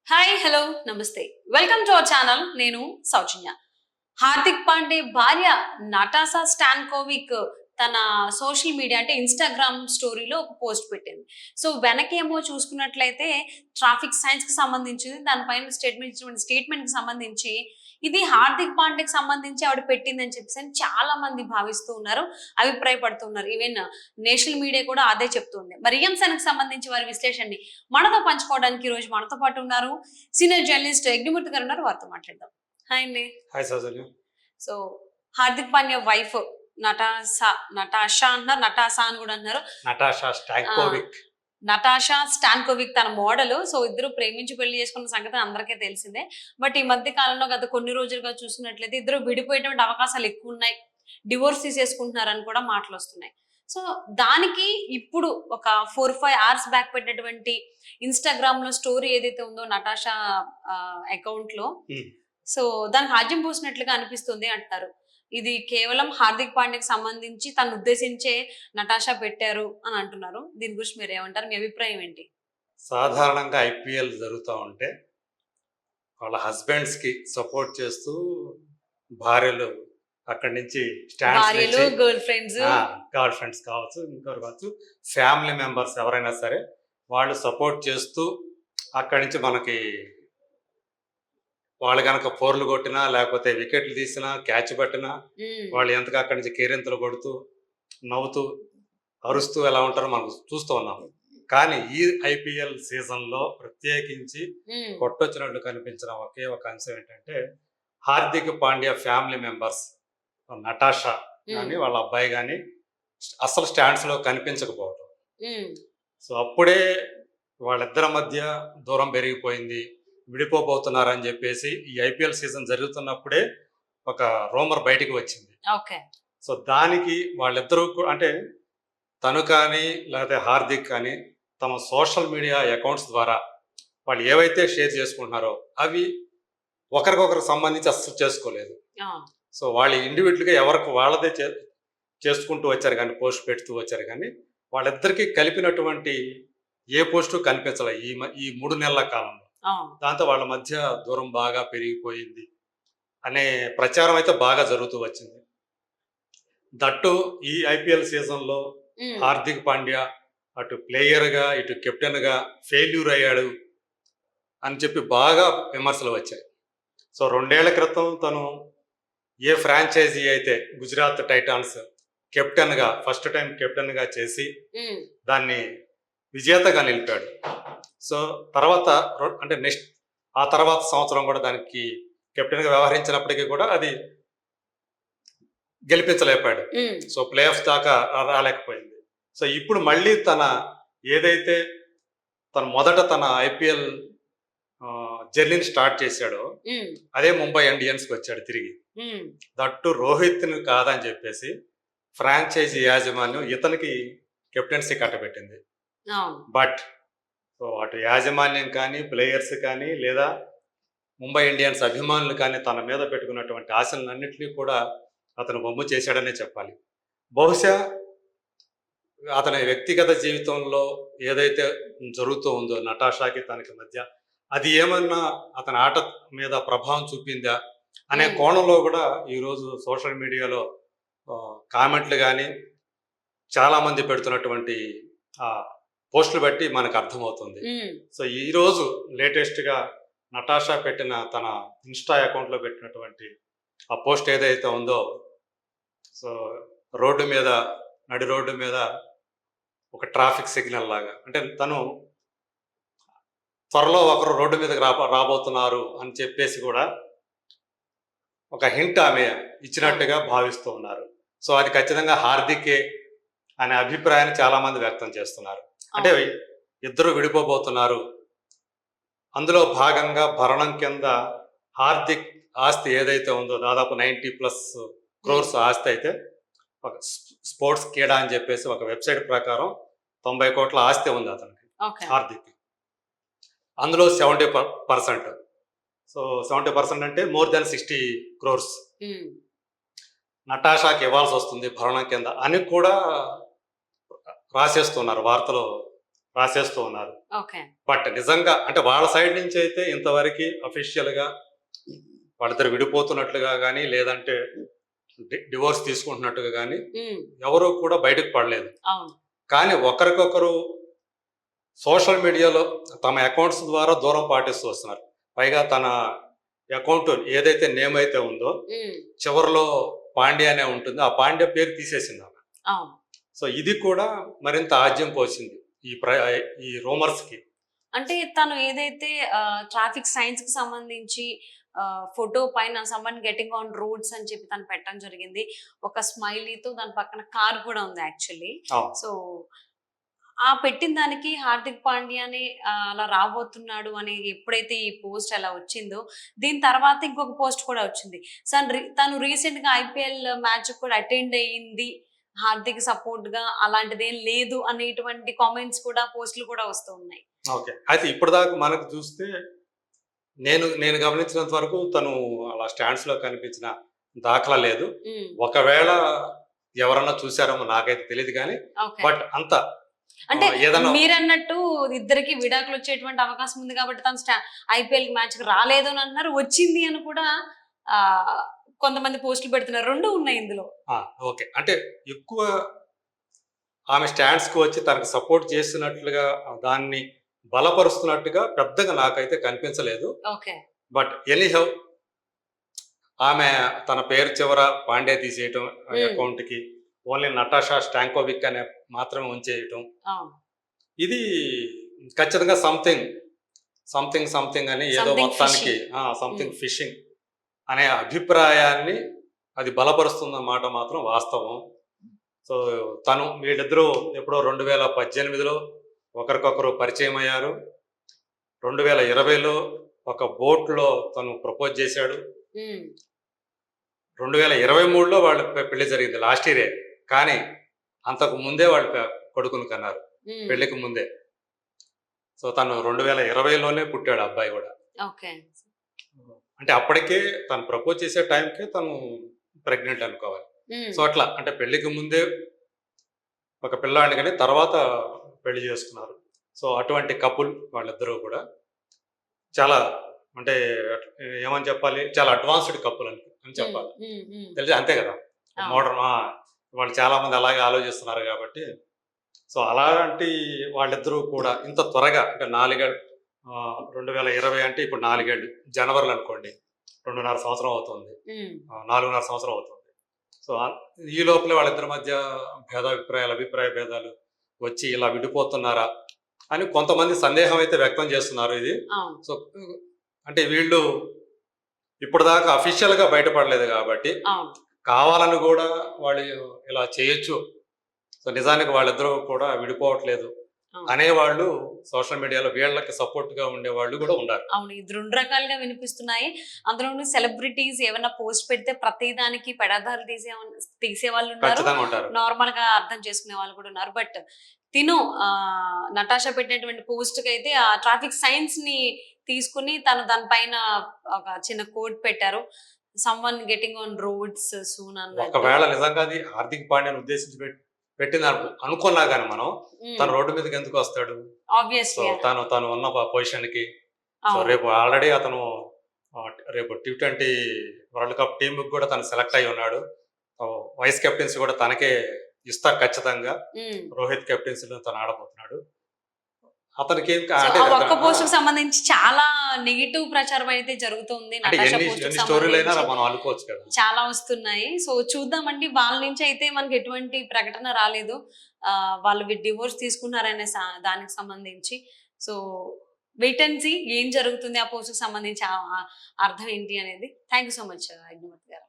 Hi hello నమస్తే welcome to our channel. నేను సౌజన్య. హార్దిక్ పాండే భార్య నటాసా స్టాన్కోవిక్ తన సోషల్ మీడియా అంటే ఇన్స్టాగ్రామ్ స్టోరీలో ఒక పోస్ట్ పెట్టింది. సో వెనకేమో చూసుకున్నట్లయితే ట్రాఫిక్ సైన్స్ కి సంబంధించింది, దానిపైన స్టేట్మెంట్ కి సంబంధించి ఇది హార్దిక్ పాండేకి సంబంధించి ఆవిడ పెట్టిందని చెప్పేసి అని చాలా మంది భావిస్తూ ఉన్నారు, అభిప్రాయపడుతున్నారు. ఈవెన్ నేషనల్ మీడియా కూడా అదే చెప్తుంది. మరి ఈ అంశానికి సంబంధించి వారి విశ్లేషణని మనతో పంచుకోవడానికి ఈ రోజు మనతో పాటు ఉన్నారు సీనియర్ జర్నలిస్ట్ యజ్ఞమూర్తి గారు ఉన్నారు. వారితో మాట్లాడదాం. హాయ్ అండి. Hi Soujanya. So Hardik Pandya wife Natasha అంటున్నారు, నటాసా అని కూడా అంటున్నారు. నటాషా స్టాన్కోవిక్ తన మోడల్. సో ఇద్దరు ప్రేమించి పెళ్లి చేసుకున్న సంగతి అందరికీ తెలిసిందే. బట్ ఈ మధ్య కాలంలో గత కొన్ని రోజులుగా చూసుకున్నట్లయితే ఇద్దరు విడిపోయేటువంటి అవకాశాలు ఎక్కువ ఉన్నాయి, డివోర్స్ తీసేసుకుంటున్నారని కూడా మాటలు వస్తున్నాయి. సో దానికి ఇప్పుడు ఒక 4-5 అవర్స్ బ్యాక్ పెట్టినటువంటి ఇన్స్టాగ్రామ్ లో స్టోరీ ఏదైతే ఉందో నటాషా అకౌంట్ లో, సో దానికి హాజ్యం పూసినట్లుగా అనిపిస్తుంది అంటారు. ఇది కేవలం హార్దిక్ పాండ్యాకి సంబంధించి తను ఉద్దేశించే నటాషా పెట్టారు అని అంటున్నారు. దీని గురించి మీరు ఏమంటారు? మీ అభిప్రాయం ఏంటి? సాధారణంగా ఐపీఎల్ జరుగుతూ ఉంటే వాళ్ళ హస్బెండ్స్ కి సపోర్ట్ చేస్తూ భార్యలు అక్కడి నుంచి గర్ల్ ఫ్రెండ్స్ కావచ్చు, ఇంకొకరు కావచ్చు, ఫ్యామిలీ మెంబర్స్ ఎవరైనా సరే వాళ్ళు సపోర్ట్ చేస్తూ అక్కడి నుంచి మనకి వాళ్ళు కనుక ఫోర్లు కొట్టినా లేకపోతే వికెట్లు తీసినా క్యాచ్ పట్టినా వాళ్ళు ఎంతగా అక్కడి నుంచి కేరింతలు కొడుతూ నవ్వుతూ అరుస్తూ ఎలా ఉంటారో మనం చూస్తూ ఉన్నాము. కానీ ఈ ఐపీఎల్ సీజన్లో ప్రత్యేకించి కొట్టొచ్చినట్లు కనిపించిన ఒకే ఒక అంశం ఏంటంటే Hardik Pandya family members Natasha కానీ వాళ్ళ అబ్బాయి కానీ అసలు స్టాండ్స్లో కనిపించకపోవడం. సో అప్పుడే వాళ్ళిద్దరి మధ్య దూరం పెరిగిపోయింది, విడిపోబోతున్నారని చెప్పేసి ఈ ఐపీఎల్ సీజన్ జరుగుతున్నప్పుడే ఒక రూమర్ బయటికి వచ్చింది. సో దానికి వాళ్ళిద్దరూ అంటే తను కానీ లేకపోతే హార్దిక్ కానీ తమ సోషల్ మీడియా అకౌంట్స్ ద్వారా వాళ్ళు ఏవైతే షేర్ చేసుకుంటున్నారో అవి ఒకరికొకరు సంబంధించి అసలు చేసుకోలేదు. సో వాళ్ళు ఇండివిజువల్గా ఎవరికి వాళ్ళదే చేసుకుంటూ వచ్చారు కానీ పోస్ట్ పెడుతూ వచ్చారు కానీ వాళ్ళిద్దరికీ కలిపినటువంటి ఏ పోస్టు కనిపించలే ఈ 3 నెలల కాలంలో. దాంతో వాళ్ళ మధ్య దూరం బాగా పెరిగిపోయింది అనే ప్రచారం అయితే బాగా జరుగుతూ వచ్చింది. దట్టు ఈ ఐపీఎల్ సీజన్లో హార్దిక్ పాండ్యా అటు ప్లేయర్గా ఇటు కెప్టెన్గా ఫెయిల్యూర్ అయ్యాడు అని చెప్పి బాగా విమర్శలు వచ్చాయి. సో 2 ఏళ్ల క్రితం తను ఏ ఫ్రాంచైజీ అయితే గుజరాత్ టైటాన్స్ కెప్టెన్గా ఫస్ట్ టైం కెప్టెన్గా చేసి దాన్ని విజేతగా నిలిపాడు. సో తర్వాత అంటే ఆ తర్వాత సంవత్సరం కూడా దానికి కెప్టెన్గా వ్యవహరించినప్పటికీ కూడా అది గెలిపించలేపాడు. సో ప్లే ఆఫ్స్ దాకా రాలేకపోయింది. సో ఇప్పుడు మళ్ళీ ఏదైతే మొదట తన ఐపీఎల్ జర్నీని స్టార్ట్ చేశాడో అదే ముంబై ఇండియన్స్కి వచ్చాడు తిరిగి. దట్టు రోహిత్ని కాదని చెప్పేసి ఫ్రాంచైజీ యాజమాన్యం ఇతనికి కెప్టెన్సీ కట్టబెట్టింది. బట్ సో అటు యాజమాన్యం కానీ ప్లేయర్స్ కానీ లేదా ముంబై ఇండియన్స్ అభిమానులు కానీ తన మీద పెట్టుకున్నటువంటి ఆశలన్నింటినీ కూడా అతను బొమ్మ చేశాడనే చెప్పాలి. బహుశా అతని వ్యక్తిగత జీవితంలో ఏదైతే జరుగుతూ ఉందో నటాషాకి తనకి మధ్య అది ఏమన్నా అతని ఆట మీద ప్రభావం చూపిందా అనే కోణంలో కూడా ఈరోజు సోషల్ మీడియాలో కామెంట్లు కానీ చాలామంది పెడుతున్నటువంటి పోస్టులు బట్టి మనకు అర్థమవుతుంది. సో ఈరోజు లేటెస్ట్గా నటాషా పెట్టిన తన ఇన్స్టా అకౌంట్లో పెట్టినటువంటి ఆ పోస్ట్ ఏదైతే ఉందో, సో నడి రోడ్డు మీద ఒక ట్రాఫిక్ సిగ్నల్ లాగా, అంటే తను త్వరలో ఒకరు రోడ్డు మీదకి రాబోతున్నారు అని చెప్పేసి కూడా ఒక హింట్ ఆమె ఇచ్చినట్టుగా భావిస్తూ ఉన్నారు. సో అది ఖచ్చితంగా హార్దికే అనే అభిప్రాయాన్ని చాలా మంది వ్యక్తం చేస్తున్నారు. అంటే ఇద్దరు విడిపోబోతున్నారు, అందులో భాగంగా భరణం కింద హార్దిక్ ఆస్తి ఏదైతే ఉందో దాదాపు 90+ crores ఆస్తి అయితే ఒక స్పోర్ట్స్ క్రీడా అని చెప్పేసి ఒక వెబ్సైట్ ప్రకారం 90 కోట్ల ఆస్తి ఉంది అతనికి హార్దిక్. అందులో 70%, సో 70% అంటే more than 60 crores నటాషాకి ఇవ్వాల్సి వస్తుంది భరణం కింద అని కూడా రాసేస్తున్నారు, వార్తలో రాసేస్తూ ఉన్నారు. ఓకే. బట్ నిజంగా అంటే వాళ్ళ సైడ్ నుంచి అయితే ఇంతవరకు అఫీషియల్ గా వాళ్ళిద్దరు విడిపోతున్నట్లుగా కానీ లేదంటే డివోర్స్ తీసుకుంటున్నట్టుగా కానీ ఎవరు కూడా బయటకు పడలేదు. అవును. కానీ ఒకరికొకరు సోషల్ మీడియాలో తమ అకౌంట్స్ ద్వారా దూరం పాటిస్తూ వస్తున్నారు. పైగా తన అకౌంట్ ఏదైతే నేమ్ అయితే ఉందో చివరిలో పాండ్య అనే ఉంటుంది, ఆ పాండ్య పేరు తీసేసింది ఆమె. అవును. సో ఇది కూడా మరింత ఆజ్యం పోసింది ఈ రూమర్స్ కి. అంటే తను ఏదైతే ట్రాఫిక్ సైన్స్ కి సంబంధించి ఫోటో పైన సమ్మన్ గెటింగ్ ఆన్ రోడ్స్ అని చెప్పి తను పెట్టడం జరిగింది. ఒక స్మైలీతో దాని పక్కన కార్ కూడా ఉంది యాక్చువల్లీ. సో ఆ పెట్టిన దానికి హార్దిక్ పాండ్యాని అలా రాబోతున్నాడు అని ఎప్పుడైతే ఈ పోస్ట్ అలా వచ్చిందో దీని తర్వాత ఇంకొక పోస్ట్ కూడా వచ్చింది. తను రీసెంట్ గా ఐపీఎల్ మ్యాచ్ కూడా అటెండ్ అయ్యింది, హార్దిక్ సపోర్ట్ గా అలాంటిదేం లేదు అనేటువంటి కామెంట్స్ కూడా పోస్టులు కూడా వస్తూ ఉన్నాయి. ఓకే. అయితే ఇప్పటిదాకా మనకు చూస్తే నేను గమనించినంత వరకు తను అలా స్టాండ్స్ లో కనిపించిన దాఖలా లేదు. ఒకవేళ ఎవరన్నా చూసారేమో నాకైతే తెలియదు కానీ బట్ అంత అంటే మీరన్నట్టు ఇద్దరికి విడాకులు వచ్చేటువంటి అవకాశం ఉంది కాబట్టి తను ఐపీఎల్ మ్యాచ్ కి రాలేదు అని అన్నారు, వచ్చింది అని కూడా కొంతమంది పోస్టులు పెడుతున్నారు. రెండు ఉన్నాయి ఇందులో. ఓకే. అంటే ఎక్కువ ఆమె స్టాండ్స్ కు వచ్చి తనకు సపోర్ట్ చేస్తున్నట్లుగా దాన్ని బలపరుస్తున్నట్టుగా పెద్దగా నాకైతే కనిపించలేదు. ఓకే. బట్ ఎనీహౌ ఆమె తన పేరు చివర పాండే తీసేయటం అకౌంట్ కి ఓన్లీ నటాషా స్టాంకోవిక్ అనే మాత్రమే ఉంచేయటం, ఇది ఖచ్చితంగా సంథింగ్ అని ఏదో మొత్తానికి సంథింగ్ ఫిషింగ్ అనే అభిప్రాయాన్ని అది బలపరుస్తుందన్నమాట మాత్రం వాస్తవం. సో వీళ్ళిద్దరూ ఎప్పుడో 2018లో ఒకరికొకరు పరిచయం అయ్యారు. 2020లో ఒక బోట్లో తను ప్రపోజ్ చేశాడు. 2023లో వాళ్ళ పెళ్లి జరిగింది, లాస్ట్ ఇయరే. కానీ అంతకు ముందే వాళ్ళు కొడుకుని కన్నారు, పెళ్లికి ముందే. సో తను 2020లోనే పుట్టాడు అబ్బాయి కూడా. అంటే అప్పటికే తను ప్రపోజ్ చేసే టైంకే తను ప్రెగ్నెంట్ అనుకోవాలి. సో అట్లా అంటే పెళ్లికి ముందే ఒక పిల్లాడిని కానీ తర్వాత పెళ్లి చేసుకున్నారు. సో అటువంటి కపుల్ వాళ్ళిద్దరూ కూడా చాలా అంటే ఏమని చెప్పాలి, చాలా అడ్వాన్స్డ్ కపుల్ అని చెప్పాలి. తెలిసి అంతే కదా, మోడర్న్. వాళ్ళు చాలా మంది అలాగే ఆలోచిస్తున్నారు కాబట్టి. సో అలాంటి వాళ్ళిద్దరూ కూడా ఇంత త్వరగా అంటే 2020 అంటే ఇప్పుడు 4 ఏళ్ళు, జనవరిలో అనుకోండి 2.5 సంవత్సరం అవుతుంది, 4.5 సంవత్సరం అవుతుంది. సో ఈ లోపల వాళ్ళిద్దరి మధ్య అభిప్రాయ భేదాలు వచ్చి ఇలా విడిపోతున్నారా అని కొంతమంది సందేహం అయితే వ్యక్తం చేస్తున్నారు. ఇది సో అంటే వీళ్ళు ఇప్పటిదాకా అఫీషియల్ గా బయటపడలేదు కాబట్టి కావాలని కూడా వాళ్ళు ఇలా చేయొచ్చు. సో నిజానికి వాళ్ళిద్దరూ కూడా విడిపోవట్లేదు అనేవాళ్ళు సోషల్ మీడియాలో వీళ్ళకి సపోర్ట్ గా ఉండేవాళ్ళు కూడా ఉన్నారు. అవును, ఇది 2 రకాలుగా వినిపిస్తున్నాయి. అందులో సెలబ్రిటీస్ ఏమైనా పోస్ట్ పెడితే ప్రతి దానికి పెడదారు తీసే వాళ్ళు ఉన్నారు, నార్మల్ గా అర్థం చేసుకునే వాళ్ళు కూడా ఉన్నారు. బట్ నటాషా పెట్టినటువంటి పోస్ట్ కి అయితే ఆ ట్రాఫిక్ సైన్స్ ని తీసుకుని తను దానిపైన ఒక చిన్న కోడ్ పెట్టారు, someone getting on roads soon అన్నట్టు. ఒకవేళ నిజంగా అది హార్దిక్ పాండ్యాని ఉద్దేశించి పెట్టింది అనుకున్నా కానీ మనం తను రోడ్డు మీదకి ఎందుకు వస్తాడు? ఆబ్వియస్లీ తను ఉన్న పొజిషన్ కి. సో రేపు ఆల్రెడీ అతను రేపు T20 వరల్డ్ కప్ టీమ్ కి కూడా తను సెలెక్ట్ అయి ఉన్నాడు. వైస్ కెప్టెన్సీ కూడా తనకే ఇస్తారు ఖచ్చితంగా. రోహిత్ కెప్టెన్సీలో తను ఆడబోతున్నాడు. అతనికి ఒక్క పోస్ట్ కు సంబంధించి చాలా నెగిటివ్ ప్రచారం అయితే జరుగుతుంది. చాలా వస్తున్నాయి. సో చూద్దామండి, వాళ్ళ నుంచి అయితే మనకి ఎటువంటి ప్రకటన రాలేదు వాళ్ళు డివోర్స్ తీసుకున్నారనే దానికి సంబంధించి. సో వెయిట్ అండ్ సీ ఏం జరుగుతుంది ఆ పోస్ట్ కు సంబంధించి అర్థం ఏంటి అనేది. థ్యాంక్ యూ సో మచ్ అగ్నిమతి గారు.